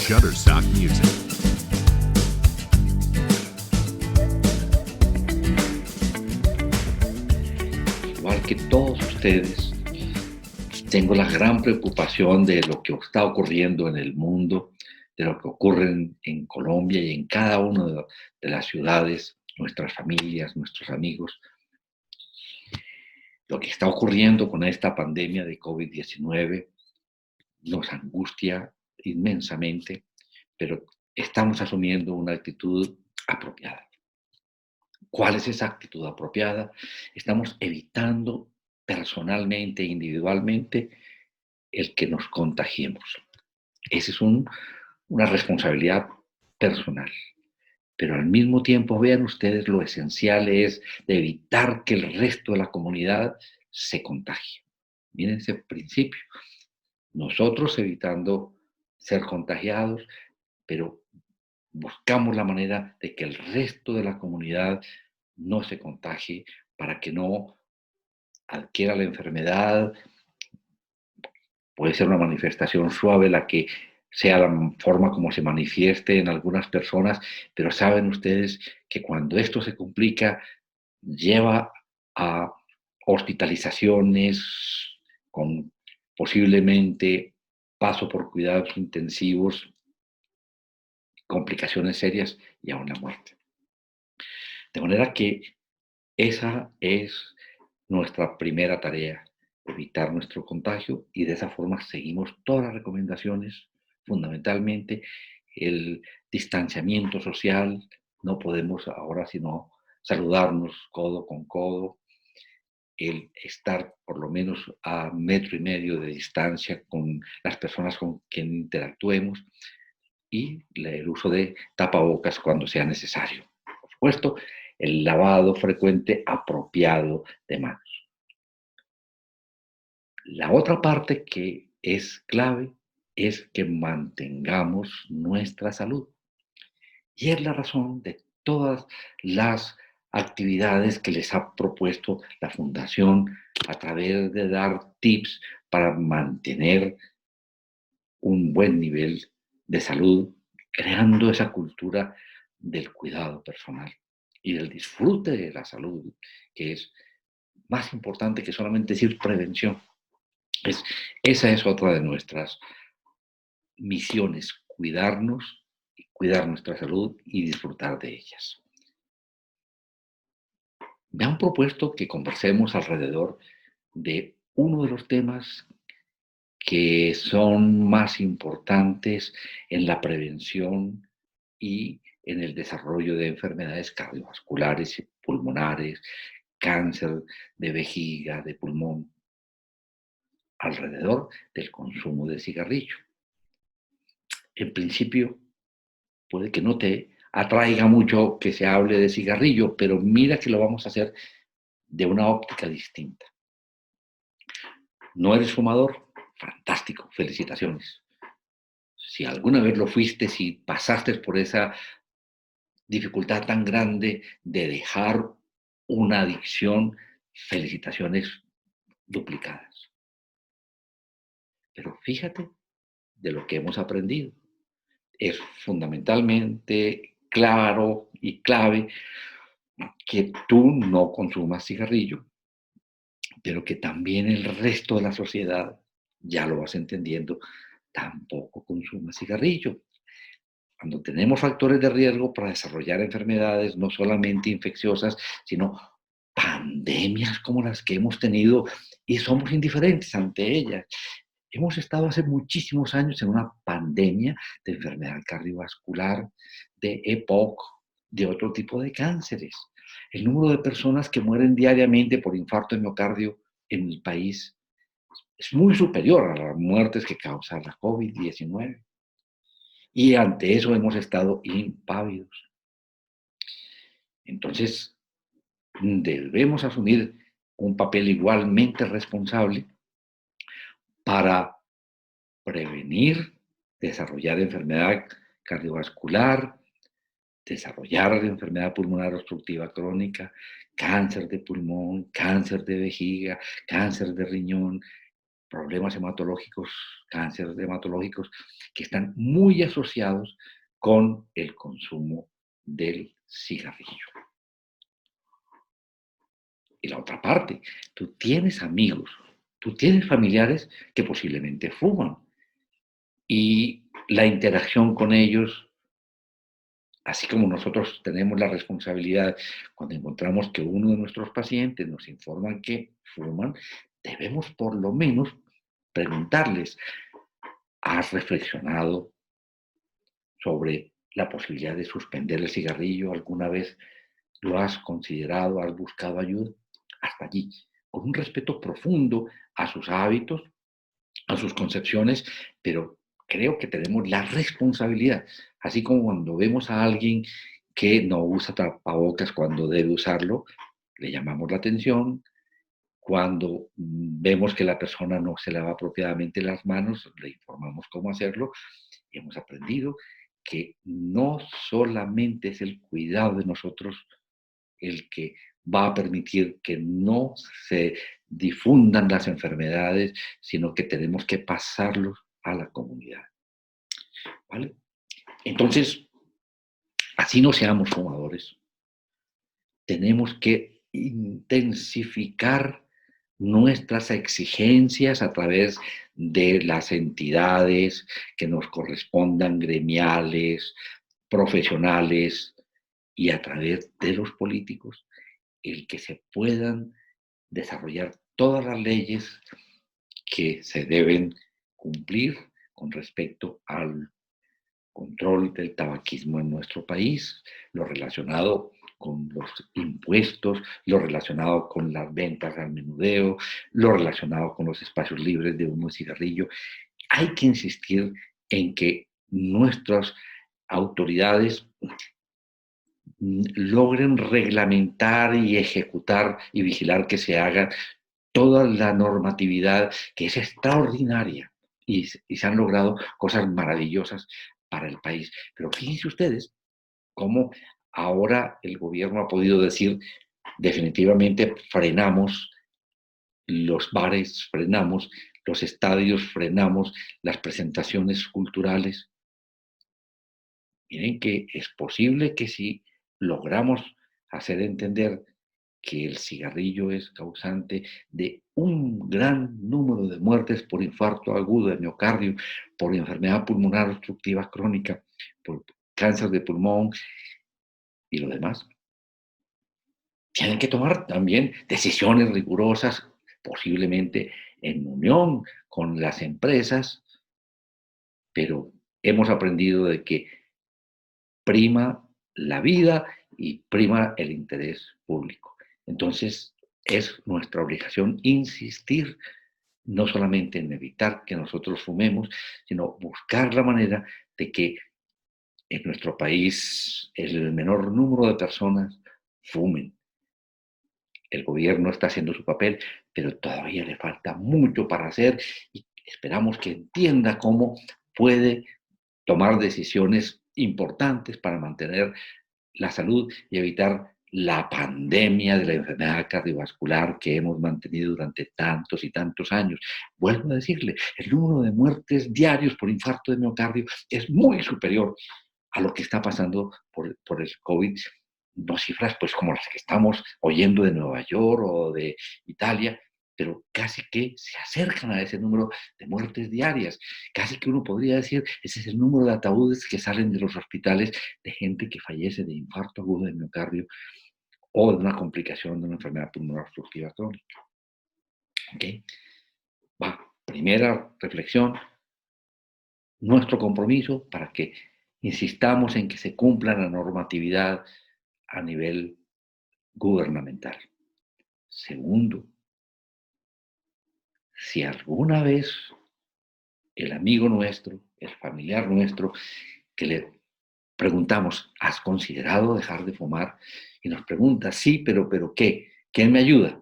Shutterstock Music. Igual que todos ustedes, tengo la gran preocupación de lo que está ocurriendo en el mundo, de lo que ocurre en Colombia y en cada una de las ciudades, nuestras familias, nuestros amigos. Lo que está ocurriendo con esta pandemia de COVID-19 nos angustia inmensamente, pero estamos asumiendo una actitud apropiada. ¿Cuál es esa actitud apropiada? Estamos evitando personalmente, individualmente, el que nos contagiemos. Esa es una responsabilidad personal. Pero al mismo tiempo, vean ustedes, lo esencial es de evitar que el resto de la comunidad se contagie. Miren ese principio. Nosotros evitando ser contagiados, pero buscamos la manera de que el resto de la comunidad no se contagie para que no adquiera la enfermedad. Puede ser una manifestación suave la que sea la forma como se manifieste en algunas personas, pero saben ustedes que cuando esto se complica, lleva a hospitalizaciones con posiblemente paso por cuidados intensivos, complicaciones serias y aún la muerte. De manera que esa es nuestra primera tarea, evitar nuestro contagio y de esa forma seguimos todas las recomendaciones, fundamentalmente el distanciamiento social, no podemos ahora sino saludarnos codo con codo, el estar por lo menos a 1,5 metros de distancia con las personas con quien interactuemos y el uso de tapabocas cuando sea necesario. Por supuesto, el lavado frecuente apropiado de manos. La otra parte que es clave es que mantengamos nuestra salud. Y es la razón de todas las actividades que les ha propuesto la Fundación a través de dar tips para mantener un buen nivel de salud, creando esa cultura del cuidado personal y del disfrute de la salud, que es más importante que solamente decir prevención. Esa es otra de nuestras misiones, cuidarnos, cuidar nuestra salud y disfrutar de ellas. Me han propuesto que conversemos alrededor de uno de los temas que son más importantes en la prevención y en el desarrollo de enfermedades cardiovasculares y pulmonares, cáncer de vejiga, de pulmón, alrededor del consumo de cigarrillo. En principio, puede que no te atraiga mucho que se hable de cigarrillo, pero mira que lo vamos a hacer de una óptica distinta. ¿No eres fumador? Fantástico, felicitaciones. Si alguna vez lo fuiste, si pasaste por esa dificultad tan grande de dejar una adicción, felicitaciones duplicadas. Pero fíjate de lo que hemos aprendido. Es fundamentalmente claro y clave que tú no consumas cigarrillo, pero que también el resto de la sociedad, ya lo vas entendiendo, tampoco consuma cigarrillo. Cuando tenemos factores de riesgo para desarrollar enfermedades no solamente infecciosas, sino pandemias como las que hemos tenido y somos indiferentes ante ellas. Hemos estado hace muchísimos años en una pandemia de enfermedad cardiovascular, de EPOC, de otro tipo de cánceres. El número de personas que mueren diariamente por infarto de miocardio en el país es muy superior a las muertes que causa la COVID-19. Y ante eso hemos estado impávidos. Entonces, debemos asumir un papel igualmente responsable para prevenir, desarrollar enfermedad cardiovascular, desarrollar enfermedad pulmonar obstructiva crónica, cáncer de pulmón, cáncer de vejiga, cáncer de riñón, problemas hematológicos, cánceres hematológicos, que están muy asociados con el consumo del cigarrillo. Y la otra parte, tú tienes amigos, tú tienes familiares que posiblemente fuman y la interacción con ellos, así como nosotros tenemos la responsabilidad cuando encontramos que uno de nuestros pacientes nos informa que fuman, debemos por lo menos preguntarles, ¿has reflexionado sobre la posibilidad de suspender el cigarrillo? ¿Alguna vez lo has considerado? ¿Has buscado ayuda? Hasta allí, con un respeto profundo a sus hábitos, a sus concepciones, pero creo que tenemos la responsabilidad, así como cuando vemos a alguien que no usa tapabocas cuando debe usarlo, le llamamos la atención. Cuando vemos que la persona no se lava apropiadamente las manos, le informamos cómo hacerlo. Y hemos aprendido que no solamente es el cuidado de nosotros el que va a permitir que no se difundan las enfermedades, sino que tenemos que pasarlos a la comunidad. ¿Vale? Entonces, así no seamos fumadores, tenemos que intensificar nuestras exigencias a través de las entidades que nos correspondan, gremiales, profesionales, y a través de los políticos, el que se puedan desarrollar todas las leyes que se deben cumplir con respecto al control del tabaquismo en nuestro país, lo relacionado con los impuestos, lo relacionado con las ventas al menudeo, lo relacionado con los espacios libres de humo y cigarrillo. Hay que insistir en que nuestras autoridades logren reglamentar y ejecutar y vigilar que se haga toda la normatividad que es extraordinaria y se han logrado cosas maravillosas para el país. Pero fíjense ustedes cómo ahora el gobierno ha podido decir definitivamente frenamos los bares, frenamos los estadios, frenamos las presentaciones culturales. Miren que es posible que si logramos hacer entender que el cigarrillo es causante de un gran número de muertes por infarto agudo de miocardio, por enfermedad pulmonar obstructiva crónica, por cáncer de pulmón y lo demás. Tienen que tomar también decisiones rigurosas, posiblemente en unión con las empresas, pero hemos aprendido de que prima la vida y prima el interés público. Entonces, es nuestra obligación insistir no solamente en evitar que nosotros fumemos, sino buscar la manera de que en nuestro país el menor número de personas fumen. El gobierno está haciendo su papel, pero todavía le falta mucho para hacer y esperamos que entienda cómo puede tomar decisiones importantes para mantener la salud y evitar la pandemia de la enfermedad cardiovascular que hemos mantenido durante tantos y tantos años. Vuelvo a decirle, el número de muertes diarios por infarto de miocardio es muy superior a lo que está pasando por el COVID. No cifras pues como las que estamos oyendo de Nueva York o de Italia, pero casi que se acercan a ese número de muertes diarias. Casi que uno podría decir, ese es el número de ataúdes que salen de los hospitales de gente que fallece de infarto agudo de miocardio o de una complicación de una enfermedad pulmonar obstructiva crónica. ¿Okay? Va, primera reflexión, nuestro compromiso para que insistamos en que se cumpla la normatividad a nivel gubernamental. Segundo, si alguna vez el amigo nuestro, el familiar nuestro, que le preguntamos, ¿has considerado dejar de fumar? Y nos pregunta, sí, pero ¿qué? ¿Quién me ayuda?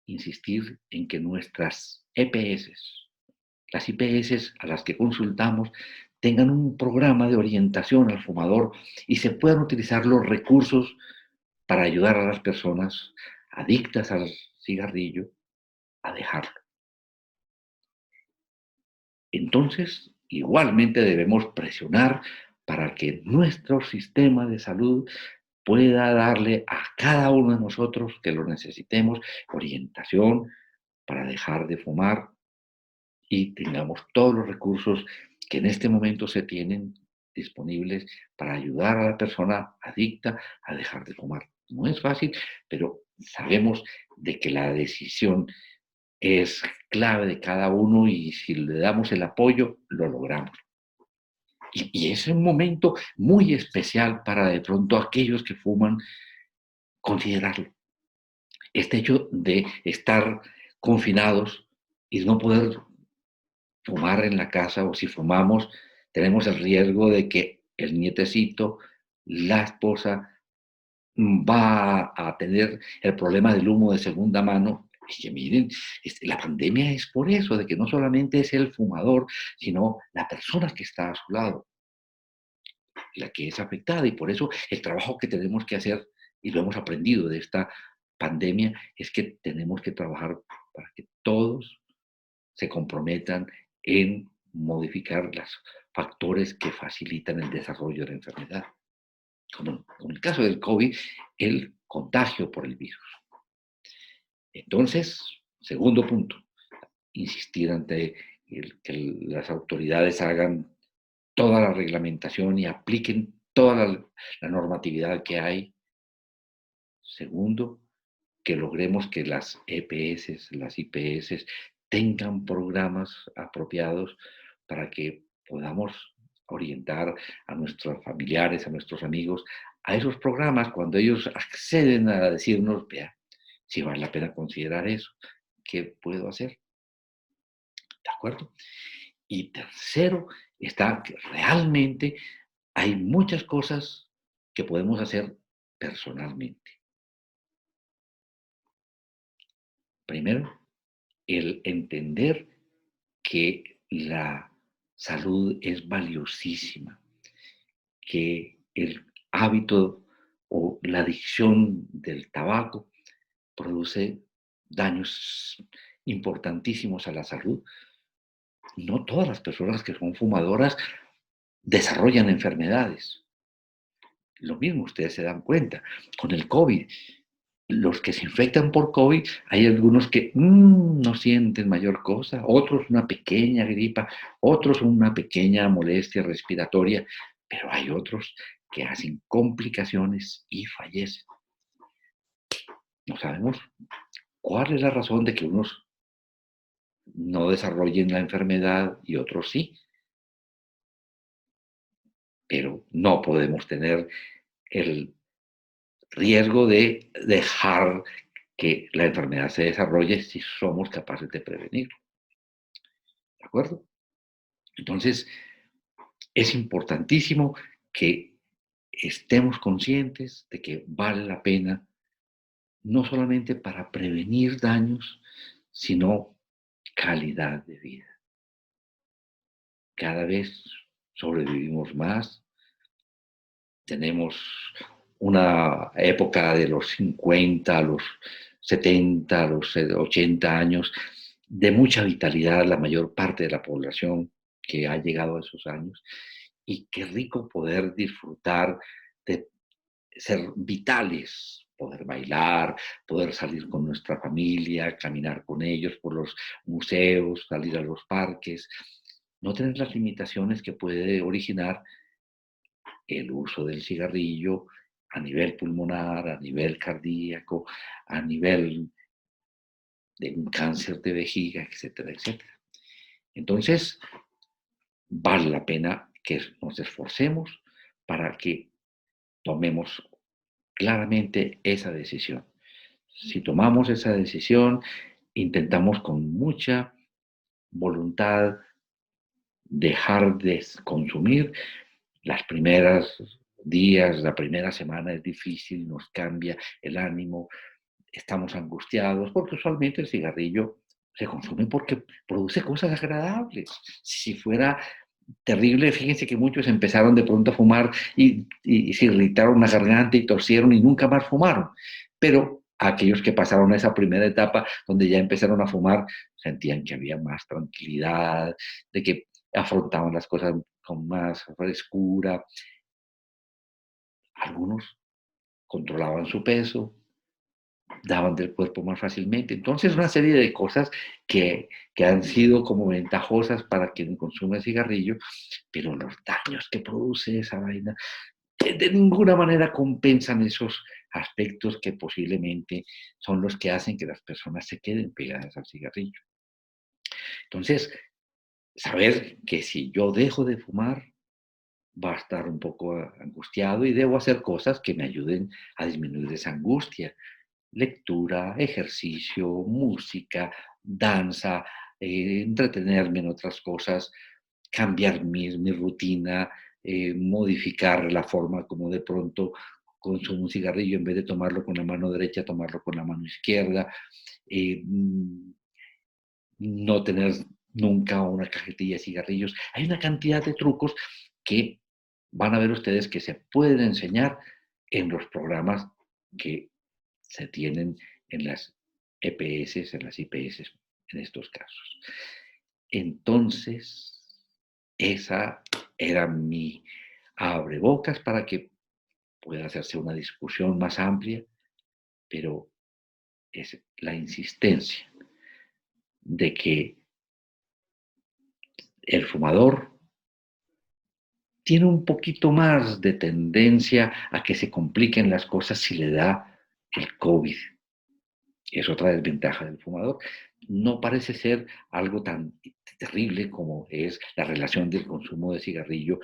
Insistir en que nuestras EPS, las IPS a las que consultamos, tengan un programa de orientación al fumador y se puedan utilizar los recursos para ayudar a las personas adictas al cigarrillo a dejarlo. entonces igualmente debemos presionar para que nuestro sistema de salud pueda darle a cada uno de nosotros que lo necesitemos orientación para dejar de fumar y tengamos todos los recursos que en este momento se tienen disponibles para ayudar a la persona adicta a dejar de fumar. No es fácil, pero sabemos de que la decisión es clave de cada uno y si le damos el apoyo, lo logramos. Y es un momento muy especial para de pronto aquellos que fuman considerarlo. Este hecho de estar confinados y no poder fumar en la casa o si fumamos, tenemos el riesgo de que el nietecito, la esposa, va a tener el problema del humo de segunda mano. Y que miren, la pandemia es por eso, de que no solamente es el fumador, sino la persona que está a su lado, la que es afectada. Y por eso el trabajo que tenemos que hacer, y lo hemos aprendido de esta pandemia, es que tenemos que trabajar para que todos se comprometan en modificar los factores que facilitan el desarrollo de la enfermedad. Como en el caso del COVID, el contagio por el virus. Entonces, segundo punto, insistir ante que las autoridades hagan toda la reglamentación y apliquen toda la normatividad que hay. Segundo, que logremos que las EPS, las IPS, tengan programas apropiados para que podamos orientar a nuestros familiares, a nuestros amigos, a esos programas cuando ellos acceden a decirnos, vea, si vale la pena considerar eso, ¿qué puedo hacer? ¿De acuerdo? Y tercero, está que realmente hay muchas cosas que podemos hacer personalmente. Primero, el entender que la salud es valiosísima, que el hábito o la adicción del tabaco produce daños importantísimos a la salud. No todas las personas que son fumadoras desarrollan enfermedades. Lo mismo ustedes se dan cuenta con el COVID. Los que se infectan por COVID, hay algunos que no sienten mayor cosa, otros una pequeña gripa, otros una pequeña molestia respiratoria, pero hay otros que hacen complicaciones y fallecen. No sabemos cuál es la razón de que unos no desarrollen la enfermedad y otros sí, pero no podemos tener el riesgo de dejar que la enfermedad se desarrolle si somos capaces de prevenirlo. ¿De acuerdo? Entonces, es importantísimo que estemos conscientes de que vale la pena no solamente para prevenir daños, sino calidad de vida. Cada vez sobrevivimos más, tenemos una época de los 50 a los 70, a los 80 años, de mucha vitalidad, la mayor parte de la población que ha llegado a esos años, y qué rico poder disfrutar de ser vitales, poder bailar, poder salir con nuestra familia, caminar con ellos por los museos, salir a los parques, no tener las limitaciones que puede originar el uso del cigarrillo a nivel pulmonar, a nivel cardíaco, a nivel de un cáncer de vejiga, etcétera, etcétera. Entonces, vale la pena que nos esforcemos para que tomemos claramente esa decisión. Si tomamos esa decisión, intentamos con mucha voluntad dejar de consumir. Las primeras días, la primera semana es difícil, nos cambia el ánimo, estamos angustiados, porque usualmente el cigarrillo se consume porque produce cosas agradables. Si fuera terrible, fíjense que muchos empezaron de pronto a fumar y se irritaron la garganta y tosieron y nunca más fumaron. Pero aquellos que pasaron esa primera etapa donde ya empezaron a fumar, sentían que había más tranquilidad, de que afrontaban las cosas con más frescura. Algunos controlaban su peso, daban del cuerpo más fácilmente. Entonces, una serie de cosas que han sido como ventajosas para quien consume cigarrillo, pero los daños que produce esa vaina de ninguna manera compensan esos aspectos que posiblemente son los que hacen que las personas se queden pegadas al cigarrillo. Entonces, saber que si yo dejo de fumar, va a estar un poco angustiado y debo hacer cosas que me ayuden a disminuir esa angustia. Lectura, ejercicio, música, danza, entretenerme en otras cosas, cambiar mi rutina, modificar la forma como de pronto consumo un cigarrillo, en vez de tomarlo con la mano derecha, tomarlo con la mano izquierda, eh, mm, no tener nunca una cajetilla de cigarrillos. Hay una cantidad de trucos que van a ver ustedes que se pueden enseñar en los programas que se tienen en las EPS, en las IPS, en estos casos. Entonces, esa era mi abrebocas para que pueda hacerse una discusión más amplia, pero es la insistencia de que el fumador tiene un poquito más de tendencia a que se compliquen las cosas si le da el COVID. Es otra desventaja del fumador. No parece ser algo tan terrible como es la relación del consumo de cigarrillo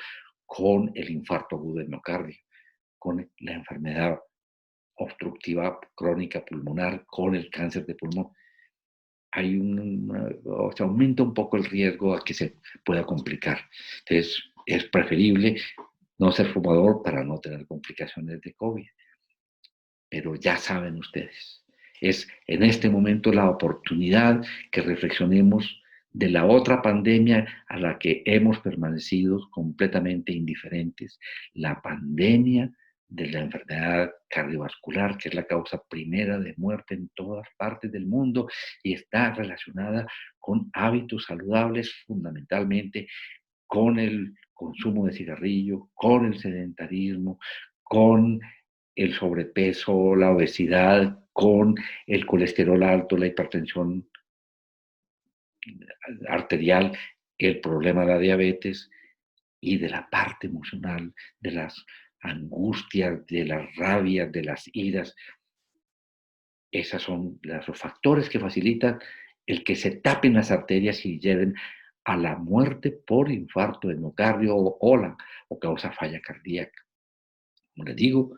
con el infarto agudo del miocardio, con la enfermedad obstructiva crónica pulmonar, con el cáncer de pulmón. Se aumenta un poco el riesgo a que se pueda complicar. Entonces, es preferible no ser fumador para no tener complicaciones de COVID. Pero ya saben ustedes, es en este momento la oportunidad que reflexionemos de la otra pandemia a la que hemos permanecido completamente indiferentes, la pandemia de la enfermedad cardiovascular, que es la causa primera de muerte en todas partes del mundo y está relacionada con hábitos saludables, fundamentalmente con el consumo de cigarrillo, con el sedentarismo, con el sobrepeso, la obesidad, con el colesterol alto, la hipertensión arterial, el problema de la diabetes y de la parte emocional, de las angustias, de las rabias, de las iras. Esos son los factores que facilitan el que se tapen las arterias y lleven a la muerte por infarto de miocardio o causa falla cardíaca. Como les digo,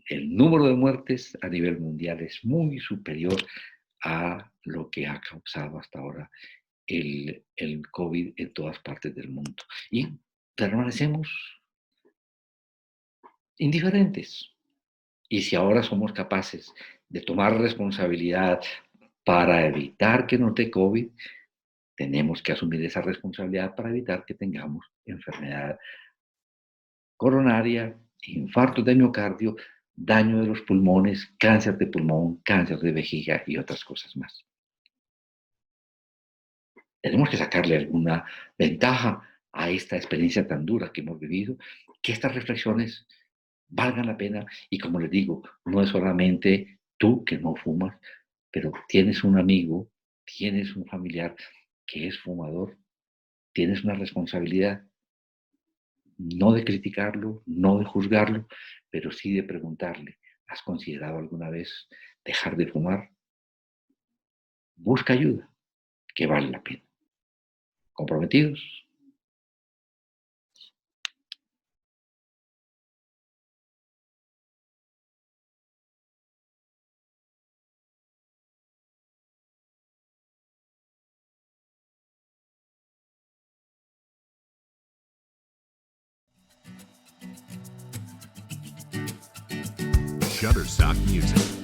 el número de muertes a nivel mundial es muy superior a lo que ha causado hasta ahora el COVID en todas partes del mundo. Y permanecemos indiferentes. Y si ahora somos capaces de tomar responsabilidad para evitar que nos dé COVID, tenemos que asumir esa responsabilidad para evitar que tengamos enfermedad coronaria, infartos de miocardio, daño de los pulmones, cáncer de pulmón, cáncer de vejiga y otras cosas más. Tenemos que sacarle alguna ventaja a esta experiencia tan dura que hemos vivido, que estas reflexiones valgan la pena y como les digo, no es solamente tú que no fumas, pero tienes un amigo, tienes un familiar que es fumador, tienes una responsabilidad no de criticarlo, no de juzgarlo, pero sí de preguntarle, ¿has considerado alguna vez dejar de fumar? Busca ayuda, que vale la pena. ¿Comprometidos? Shutterstock Music.